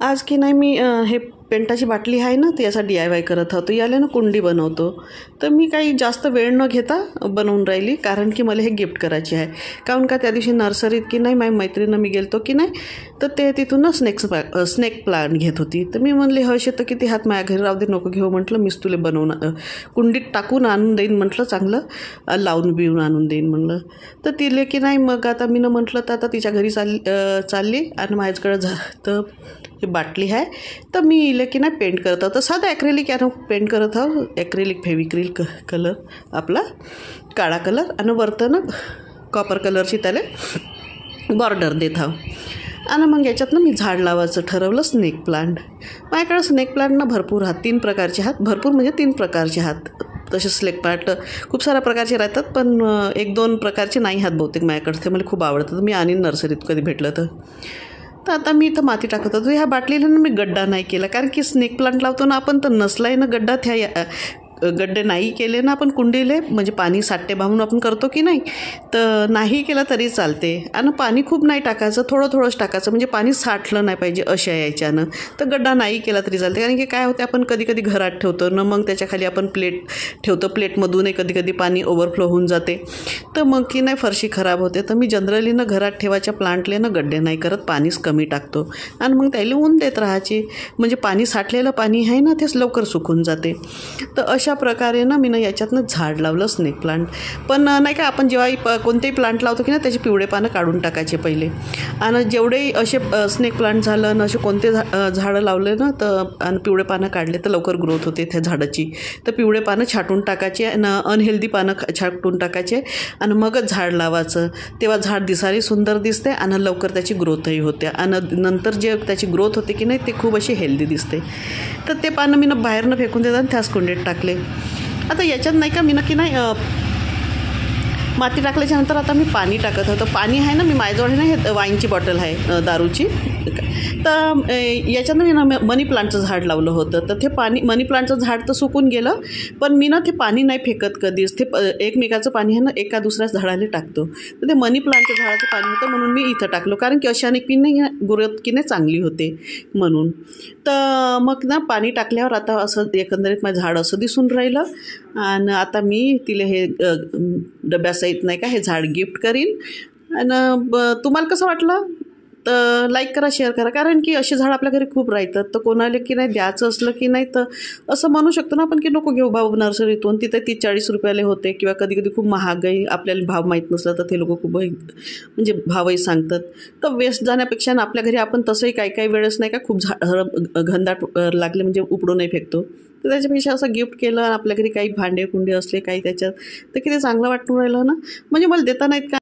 आज की नाही मी हे पेंटाची बाटली आहे ना, ती याचा DIY करत होतो. याला ना कुंडी बनवतो. तर मी काही जास्त वेळ न घेता बनवून राहिली, कारण की मला हे गिफ्ट करायची आहे. काहून का त्या दिवशी नर्सरीत की नाही माझ्या मैत्रिणीनं मी गेलतो की नाही, तर ते तिथून स्नेक प्लांट घेत होती. तर मी म्हणले हशे तर किती हात माझ्या घरी राहू दे, नको घेऊ म्हटलं, मीच तुला बनवून कुंडीत टाकून आणून देईन म्हटलं, चांगलं लावून बिवून आणून देईन म्हणलं. तर तिले की नाही मग आता मी म्हटलं तर आता तिच्या घरी चालली आणि माझ्याकडं तर ही बाटली आहे. तर मी इले की नाही पेंट करत आहोत. तर साधा ॲक्रेलिक यानं पेंट करत आहो. ॲक्रेलिक फेविक्रिल कलर आपला काळा कलर आणि वरतं कॉपर कलरची त्याला बॉर्डर देत आहो. आणि मग याच्यातनं मी झाड लावायचं ठरवलं, स्नेक प्लांट. माझ्याकडं स्नेक प्लांट भरपूर हात, 3 प्रकारचे हात, भरपूर म्हणजे 3 प्रकारचे हात. तसे स्नेक प्लांट खूप साऱ्या प्रकारचे राहतात, पण 1-2 प्रकारचे नाही हात बहुतेक माझ्याकडे. ते मला खूप आवडतं. मी आणीन नर्सरीत कधी भेटलं तर आता मी इथं माती टाकत होतो. ह्या बाटलीला मी गड्डा नाही केला, कारण की स्नेक प्लांट लावतो ना आपण, तर नसलाय ना गड्डा, गड्डे नाही केले ना आपण कुंडीले, म्हणजे पाणी साठते भावून आपण करतो की नाही, तर नाही केलं तरी चालते. आणि पाणी खूप नाही टाकायचं, थोडंच टाकायचं, म्हणजे पाणी साठलं नाही पाहिजे अशा याच्यानं. तर गड्डा नाही केला तरी चालते, कारण की काय होते, आपण कधी घरात ठेवतो ना, मग त्याच्याखाली आपण प्लेट ठेवतो, प्लेटमधूनही कधी पाणी ओव्हरफ्लो होऊन जाते, तर मग की नाही फरशी खराब होते. तर मी जनरली घरात ठेवायच्या प्लांटले गड्डे नाही करत, पाणीच कमी टाकतो आणि मग त्याला ऊन देत राहायचे, म्हणजे पाणी साठलेलं पाणी आहे ना, तेच लवकर सुकून जाते. तर अशा प्रकारे मी याच्यातनं झाड लावलं स्नेक प्लांट. पण नाही का, आपण जेव्हा कोणतेही प्लांट लावतो की ना, त्याचे पिवळे पानं काढून टाकायचे पहिले. आणि जेवढेही असे स्नेक प्लांट झालं ना, असे कोणते झाडं लावले ना, तर आणि पिवळे पानं काढले तर लवकर ग्रोथ होते त्या झाडाची. तर पिवळे पानं छाटून टाकायचे आणि अनहेल्दी पानं छाटून टाकायचे आणि मगच झाड लावायचं. तेव्हा झाड दिसायला सुंदर दिसते आणि लवकर त्याची ग्रोथही होते. आणि नंतर जे त्याची ग्रोथ होते की नाही, ते खूप अशी हेल्दी दिसते. तर ते पानं मी बाहेरनं फेकून देतात आणि त्याच कुंडीत टाकले. आता याच्यात नाही का मी की नाही माती टाकल्याच्या नंतर आता मी पाणी टाकत होतं. पाणी आहे ना, मी माझ्याजवळ ना हे वाईनची बॉटल आहे दारूची. तर याच्यानं मी मनी प्लांटचं झाड लावलं होतं. तर ते मनी प्लांटचं झाड तर सुकून गेलं, पण मी ते पाणी नाही फेकत कधीच. ते एकमेकाचं पाणी आहे ना, एका दुसऱ्या झाडाला टाकतो. तर ते मनी प्लांटच्या झाडाचं पाणी होतं म्हणून मी इथं टाकलो, कारण की अशाने की नाही ग्रोथ की नाही चांगली होते म्हणून. तर मग पाणी टाकल्यावर आता असं एकंदरीत माझं झाड असं दिसून राहिलं. आणि आता मी तिला हे डब्यासहित नाही का हे झाड गिफ्ट करीन. आणि तुम्हाला कसं वाटलं तर लाईक करा, शेअर करा, कारण की असे झाड आपल्या घरी खूप राहतात. तर कोणाला की नाही द्यायचं असलं की नाही, तर असं म्हणू शकतो ना आपण की नको घेऊ भाऊ नर्सरीतून, तिथे 30-40 रुपयाला होते, किंवा कधी खूप महागाई, आपल्याला भाव माहीत नसला तर ते लोक खूप म्हणजे भावही सांगतात. तर वेस्ट जाण्यापेक्षा आपल्या घरी आपण तसंही काही वेळेस नाही का खूप घनदाट लागले म्हणजे उपडूनही फेकतो. तर त्याच्यापेक्षा असं गिफ्ट केलं, आपल्या घरी काही भांडे कुंडे असले काही त्याच्यात, तर किती चांगलं वाटून राहिलं ना. म्हणजे मला देता नाहीत का